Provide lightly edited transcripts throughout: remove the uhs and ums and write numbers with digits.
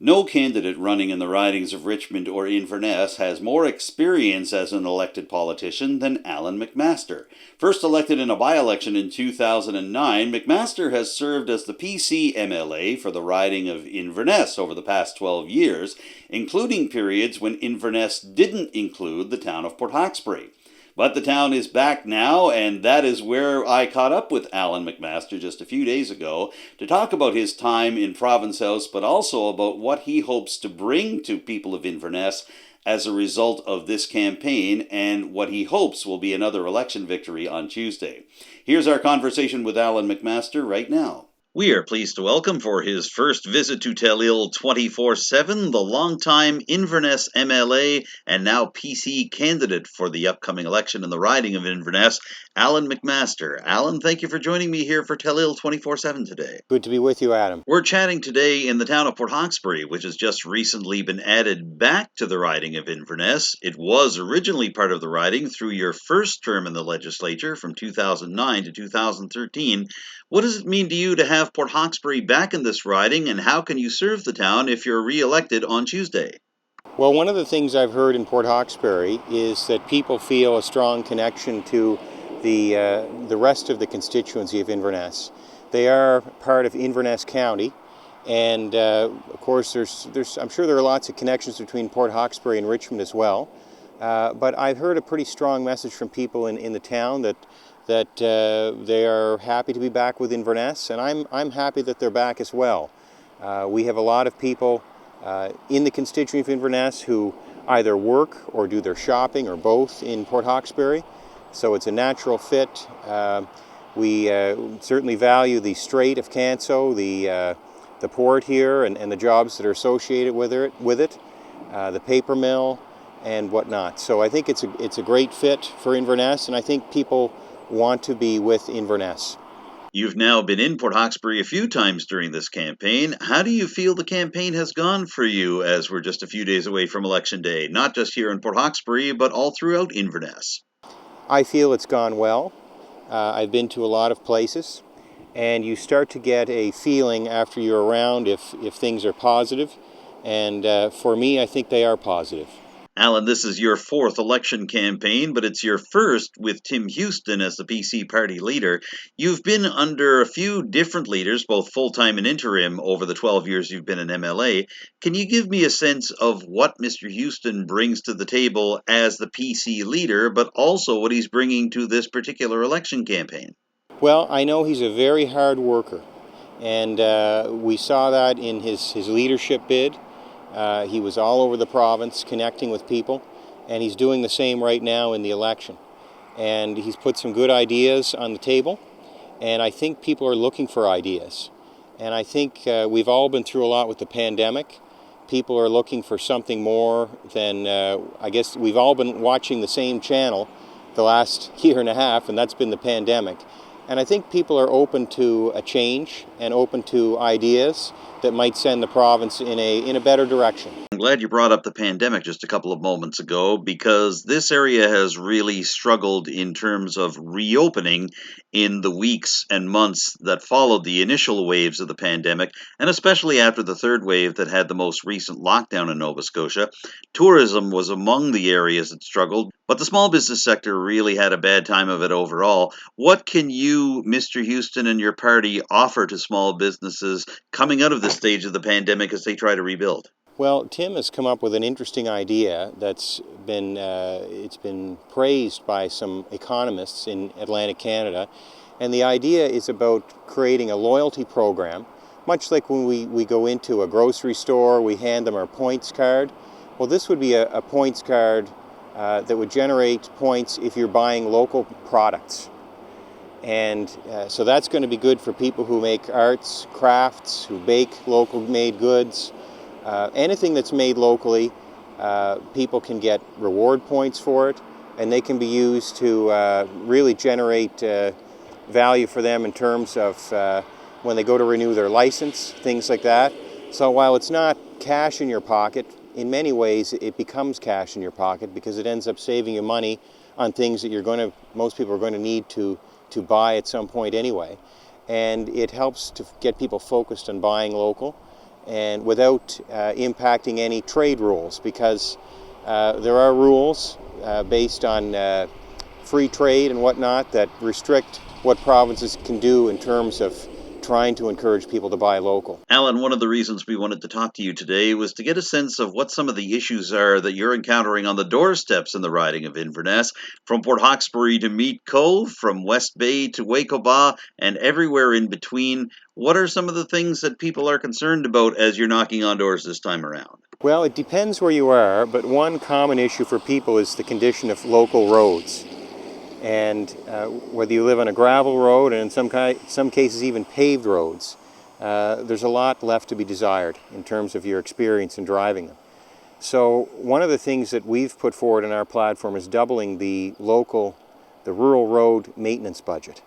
No candidate running in the ridings of Richmond or Inverness has more experience as an elected politician than Allan MacMaster. First elected in a by-election in 2009, MacMaster has served as the PC MLA for the riding of Inverness over the past 12 years, including periods when Inverness didn't include the town of Port Hawkesbury. But the town is back now, and that is where I caught up with Allan MacMaster just a few days ago to talk about his time in Province House, but also about what he hopes to bring to people of Inverness as a result of this campaign and what he hopes will be another election victory on Tuesday. Here's our conversation with Allan MacMaster right now. We are pleased to welcome for his first visit to Telile 24/7 the longtime Inverness MLA and now PC candidate for the upcoming election in the riding of Inverness, Allan MacMaster. Allan, thank you for joining me here for Telile 24/7 today. Good to be with you, Adam. We're chatting today in the town of Port Hawkesbury, which has just recently been added back to the riding of Inverness. It was originally part of the riding through your first term in the legislature from 2009 to 2013. What does it mean to you to have Port Hawkesbury back in this riding, and how can you serve the town if you're re-elected on Tuesday? Well, one of the things I've heard in Port Hawkesbury is that people feel a strong connection to the rest of the constituency of Inverness. They are part of Inverness County, and of course, I'm sure there are lots of connections between Port Hawkesbury and Richmond as well. But I've heard a pretty strong message from people in the town that they are happy to be back with Inverness, and I'm happy that they're back as well. We have a lot of people in the constituency of Inverness who either work or do their shopping or both in Port Hawkesbury, so it's a natural fit. We certainly value the Strait of Canso, the port here, and the jobs that are associated with it, the paper mill and whatnot. So I think it's a great fit for Inverness, and I think people want to be with Inverness. You've now been in Port Hawkesbury a few times during this campaign. How do you feel the campaign has gone for you as we're just a few days away from Election Day, not just here in Port Hawkesbury, but all throughout Inverness? I feel it's gone well. I've been to a lot of places, and you start to get a feeling after you're around if things are positive, and for me, I think they are positive. Allan, this is your fourth election campaign, but it's your first with Tim Houston as the PC party leader. You've been under a few different leaders, both full-time and interim, over the 12 years you've been an MLA. Can you give me a sense of what Mr. Houston brings to the table as the PC leader, but also what he's bringing to this particular election campaign? Well, I know he's a very hard worker, and we saw that in his leadership bid. He was all over the province connecting with people, and he's doing the same right now in the election. And he's put some good ideas on the table, and I think people are looking for ideas. And I think we've all been through a lot with the pandemic. People are looking for something more than, I guess we've all been watching the same channel the last year and a half, and that's been the pandemic. And I think people are open to a change and open to ideas that might send the province in a better direction. I'm glad you brought up the pandemic just a couple of moments ago, because this area has really struggled in terms of reopening in the weeks and months that followed the initial waves of the pandemic, and especially after the third wave that had the most recent lockdown in Nova Scotia. Tourism was among the areas that struggled, but the small business sector really had a bad time of it overall. What can you, Mr. Houston, and your party offer to small businesses coming out of this stage of the pandemic as they try to rebuild? Well, Tim has come up with an interesting idea that's been it's been praised by some economists in Atlantic Canada, and the idea is about creating a loyalty program, much like when we go into a grocery store, we hand them our points card. Well, this would be a points card that would generate points if you're buying local products. And so that's going to be good for people who make arts, crafts, who bake local made goods. Anything that's made locally, people can get reward points for it, and they can be used to really generate value for them in terms of when they go to renew their license, things like that. So while it's not cash in your pocket, in many ways it becomes cash in your pocket because it ends up saving you money on things that most people are going to need to buy at some point anyway. And it helps to get people focused on buying local. and without impacting any trade rules, because there are rules based on free trade and whatnot that restrict what provinces can do in terms of trying to encourage people to buy local. Allan, one of the reasons we wanted to talk to you today was to get a sense of what some of the issues are that you're encountering on the doorsteps in the riding of Inverness, from Port Hawkesbury to Meat Cove, from West Bay to Wacoba, and everywhere in between. What are some of the things that people are concerned about as you're knocking on doors this time around? Well, it depends where you are, but one common issue for people is the condition of local roads. And whether you live on a gravel road, and in some cases even paved roads, there's a lot left to be desired in terms of your experience in driving them. So one of the things that we've put forward in our platform is doubling the rural road maintenance budget.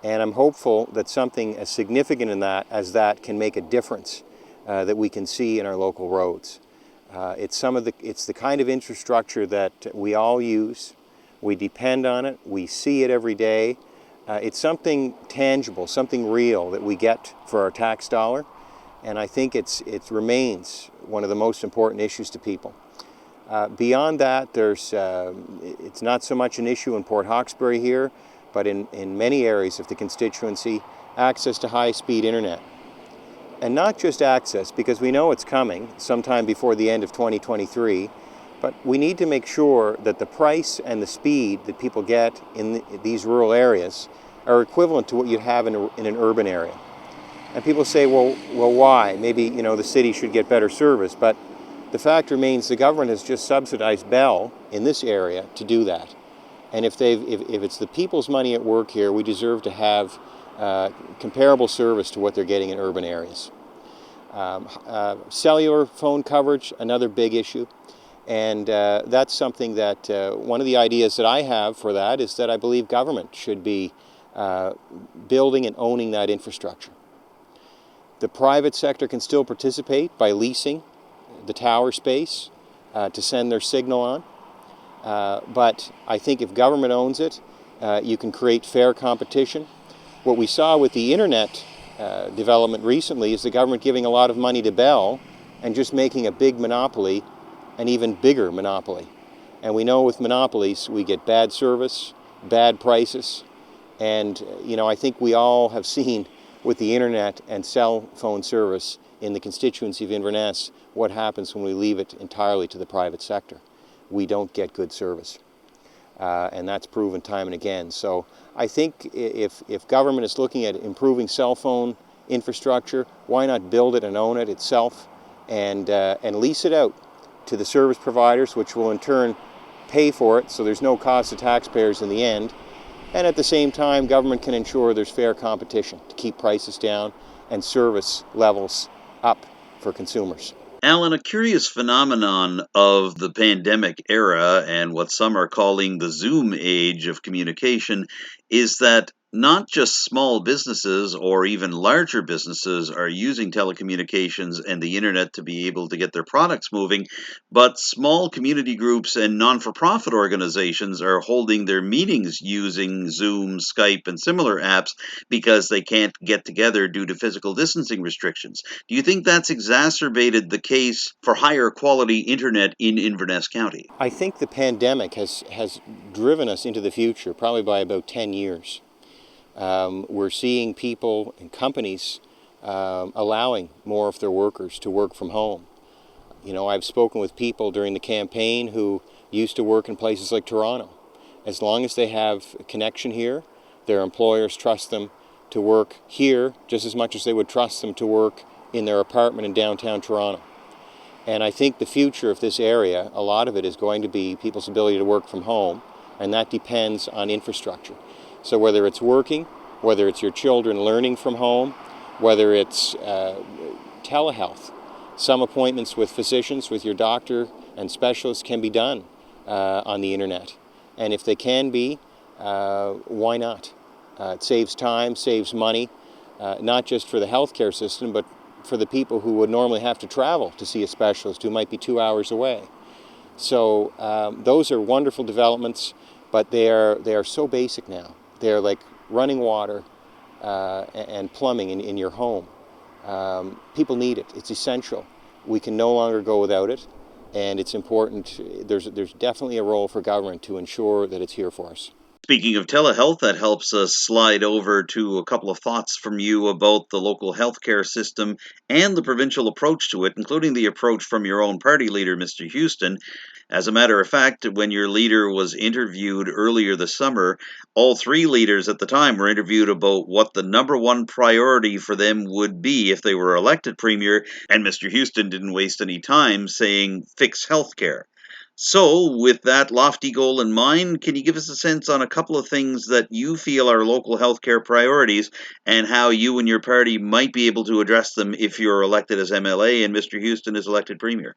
And I'm hopeful that something as significant as that can make a difference that we can see in our local roads. It's the kind of infrastructure that we all use. We depend on it, we see it every day. It's something tangible, something real that we get for our tax dollar, and I think it remains one of the most important issues to people. Beyond that, it's not so much an issue in Port Hawkesbury here, but in many areas of the constituency, access to high-speed internet. And not just access, because we know it's coming sometime before the end of 2023, but we need to make sure that the price and the speed that people get in these rural areas are equivalent to what you'd have in an urban area. And people say, well, why? Maybe the city should get better service. But the fact remains the government has just subsidized Bell in this area to do that. And if it's the people's money at work here, we deserve to have comparable service to what they're getting in urban areas. Cellular phone coverage, another big issue. And that's something that one of the ideas that I have for that is that I believe government should be building and owning that infrastructure. The private sector can still participate by leasing the tower space to send their signal on. But I think if government owns it, you can create fair competition. What we saw with the internet development recently is the government giving a lot of money to Bell and just making a big monopoly an even bigger monopoly. And we know with monopolies we get bad service, bad prices, and I think we all have seen with the internet and cell phone service in the constituency of Inverness what happens when we leave it entirely to the private sector. We don't get good service. And that's proven time and again. So I think if government is looking at improving cell phone infrastructure, why not build it and own it itself and lease it out to the service providers, which will in turn pay for it, so there's no cost to taxpayers in the end. And at the same time, government can ensure there's fair competition to keep prices down and service levels up for consumers. Allan, a curious phenomenon of the pandemic era and what some are calling the Zoom age of communication is that not just small businesses or even larger businesses are using telecommunications and the internet to be able to get their products moving, but small community groups and non-for-profit organizations are holding their meetings using Zoom, Skype, and similar apps because they can't get together due to physical distancing restrictions. Do you think that's exacerbated the case for higher quality internet in Inverness County? I think the pandemic has driven us into the future, probably by about 10 years. We're seeing people and companies allowing more of their workers to work from home. I've spoken with people during the campaign who used to work in places like Toronto. As long as they have a connection here, their employers trust them to work here just as much as they would trust them to work in their apartment in downtown Toronto. And I think the future of this area, a lot of it is going to be people's ability to work from home, and that depends on infrastructure. So whether it's working, whether it's your children learning from home, whether it's telehealth, some appointments with physicians, with your doctor and specialists can be done on the internet. And if they can be, why not? It saves time, saves money, not just for the healthcare system, but for the people who would normally have to travel to see a specialist who might be 2 hours away. So those are wonderful developments, but they are so basic now. They're like running water and plumbing in your home. People need it. It's essential. We can no longer go without it, and it's important. There's definitely a role for government to ensure that it's here for us. Speaking of telehealth, that helps us slide over to a couple of thoughts from you about the local healthcare system and the provincial approach to it, including the approach from your own party leader, Mr. Houston. As a matter of fact, when your leader was interviewed earlier this summer, all three leaders at the time were interviewed about what the number one priority for them would be if they were elected premier, and Mr. Houston didn't waste any time saying fix healthcare. So, with that lofty goal in mind, can you give us a sense on a couple of things that you feel are local healthcare priorities and how you and your party might be able to address them if you're elected as MLA and Mr. Houston is elected Premier?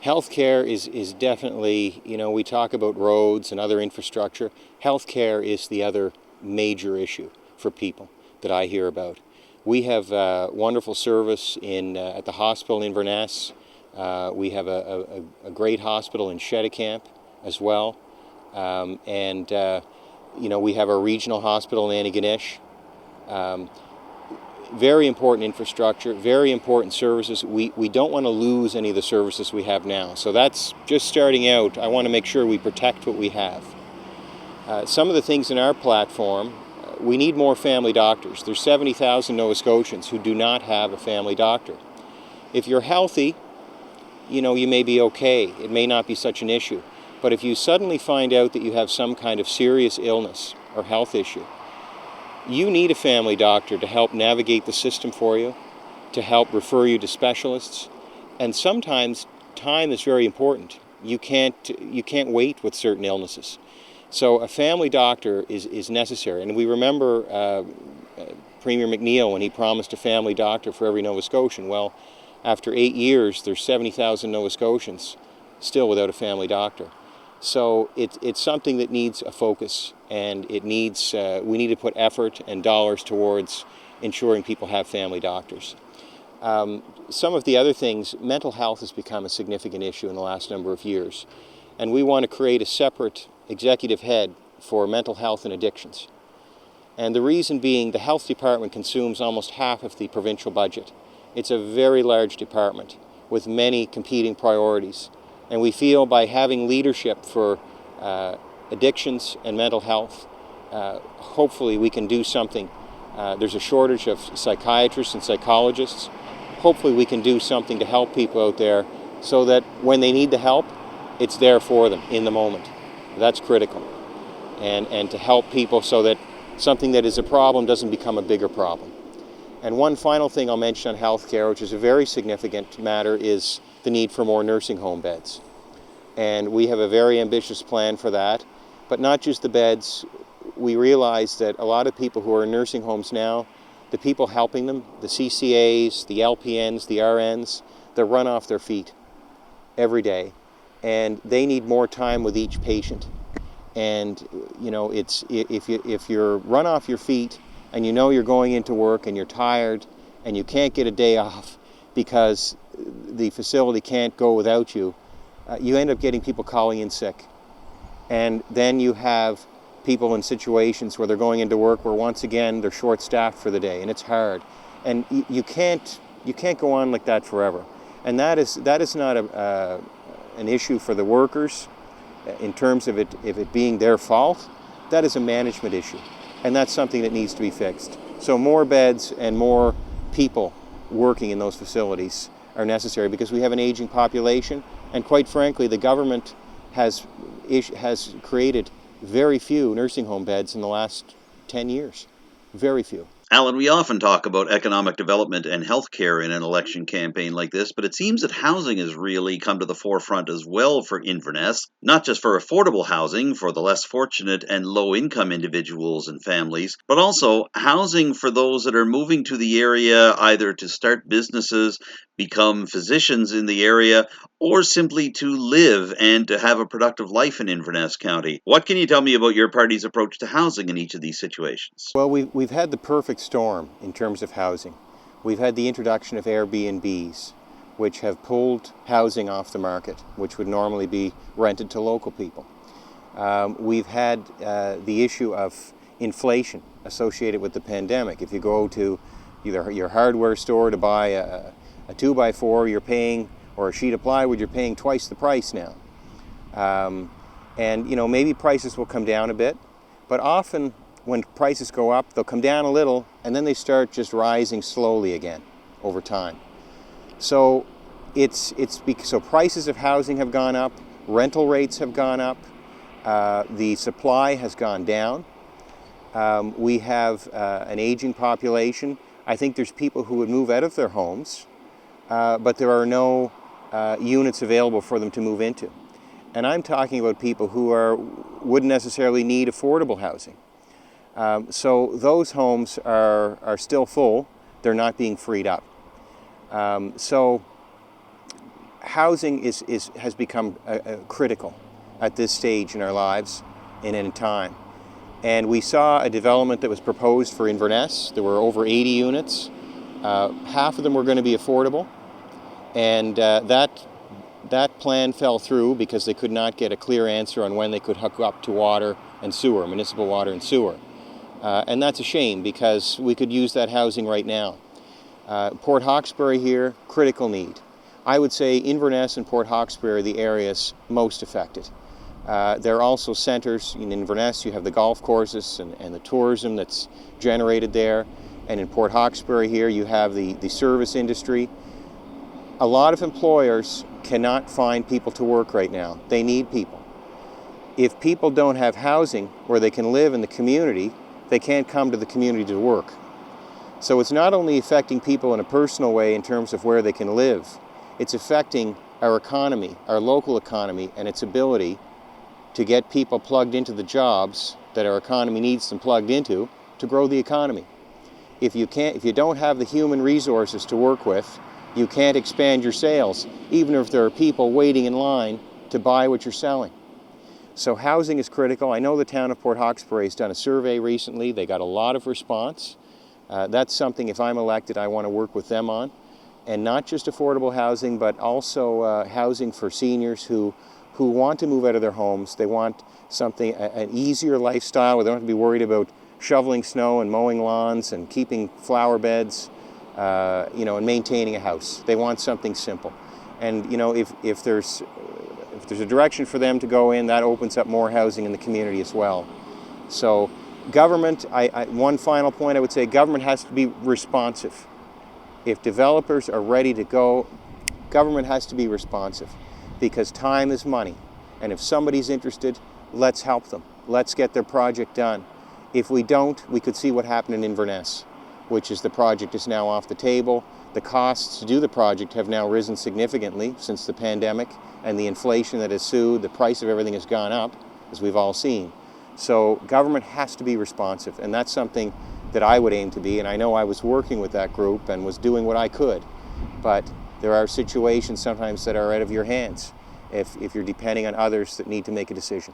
Healthcare is definitely, we talk about roads and other infrastructure. Healthcare is the other major issue for people that I hear about. We have wonderful service at the hospital in Inverness. We have a great hospital in Cheticamp as well. We have our regional hospital in Antigonish. Very important infrastructure, very important services. We don't want to lose any of the services we have now. So that's just starting out. I want to make sure we protect what we have. Some of the things in our platform, we need more family doctors. There's 70,000 Nova Scotians who do not have a family doctor. If you're healthy, you may be okay. It may not be such an issue. But if you suddenly find out that you have some kind of serious illness or health issue, you need a family doctor to help navigate the system for you, to help refer you to specialists. And sometimes time is very important. You can't wait with certain illnesses. So a family doctor is necessary. And we remember Premier McNeil when he promised a family doctor for every Nova Scotian. Well, after 8 years, there's 70,000 Nova Scotians still without a family doctor. So it's something that needs a focus, and we need to put effort and dollars towards ensuring people have family doctors. Some of the other things, mental health has become a significant issue in the last number of years, and we want to create a separate executive head for mental health and addictions. And the reason being, the health department consumes almost half of the provincial budget. It's a very large department with many competing priorities. And we feel by having leadership for addictions and mental health, hopefully we can do something. There's a shortage of psychiatrists and psychologists. Hopefully we can do something to help people out there so that when they need the help, it's there for them in the moment. That's critical. And to help people so that something that is a problem doesn't become a bigger problem. And one final thing I'll mention on healthcare, which is a very significant matter, is the need for more nursing home beds. And we have a very ambitious plan for that. But not just the beds. We realize that a lot of people who are in nursing homes now, the people helping them, the CCAs, the LPNs, the RNs, they run off their feet every day. And they need more time with each patient. And it's if you're run off your feet and you're going into work and you're tired and you can't get a day off because the facility can't go without you, you end up getting people calling in sick. And then you have people in situations where they're going into work where once again they're short-staffed for the day, and it's hard. And you can't go on like that forever. And that is not an issue for the workers in terms of it being their fault. That is a management issue, and that's something that needs to be fixed. So more beds and more people working in those facilities are necessary because we have an aging population, and quite frankly, the government has created very few nursing home beds in the last 10 years. Very few. Allan, we often talk about economic development and healthcare in an election campaign like this, but it seems that housing has really come to the forefront as well for Inverness, not just for affordable housing for the less fortunate and low-income individuals and families, but also housing for those that are moving to the area either to start businesses, become physicians in the area, or simply to live and to have a productive life in Inverness County. What can you tell me about your party's approach to housing in each of these situations? Well, we've had the perfect storm in terms of housing. We've had the introduction of Airbnbs, which have pulled housing off the market, which would normally be rented to local people. We've had the issue of inflation associated with the pandemic. If you go to either your hardware store to buy a 2x4, you're paying, or a sheet of plywood, you're paying twice the price now. And maybe prices will come down a bit, but often when prices go up, they'll come down a little, and then they start just rising slowly again over time. So so prices of housing have gone up, rental rates have gone up, the supply has gone down. We have an aging population. I think there's people who would move out of their homes, but there are no units available for them to move into. And I'm talking about people who wouldn't necessarily need affordable housing. So those homes are still full. They're not being freed up. So housing has become critical at this stage in our lives and in time. And we saw a development that was proposed for Inverness. There were over 80 units. Half of them were going to be affordable. And that plan fell through because they could not get a clear answer on when they could hook up to water and sewer, municipal water and sewer. And that's a shame because we could use that housing right now. Port Hawkesbury here, critical need. I would say Inverness and Port Hawkesbury are the areas most affected. There are also centres. In Inverness you have the golf courses and the tourism that's generated there. And in Port Hawkesbury here you have the service industry. A lot of employers cannot find people to work right now. They need people. If people don't have housing where they can live in the community, they can't come to the community to work. So it's not only affecting people in a personal way in terms of where they can live, it's affecting our economy, our local economy, and its ability to get people plugged into the jobs that our economy needs them plugged into to grow the economy. If you don't have the human resources to work with, you can't expand your sales, even if there are people waiting in line to buy what you're selling. So housing is critical. I know the town of Port Hawkesbury has done a survey recently. They got a lot of response. That's something, if I'm elected, I want to work with them on. And not just affordable housing, but also housing for seniors who want to move out of their homes. They want something, an easier lifestyle where they don't have to be worried about shoveling snow and mowing lawns and keeping flower beds, and maintaining a house. They want something simple. And if there's a direction for them to go in, that opens up more housing in the community as well. So government, one final point I would say, government has to be responsive. If developers are ready to go, government has to be responsive because time is money. And if somebody's interested, let's help them. Let's get their project done. If we don't, we could see what happened in Inverness, which is the project is now off the table. The costs to do the project have now risen significantly since the pandemic and the inflation that has ensued. The price of everything has gone up, as we've all seen. So government has to be responsive, and that's something that I would aim to be, and I know I was working with that group and was doing what I could. But there are situations sometimes that are out of your hands if you're depending on others that need to make a decision.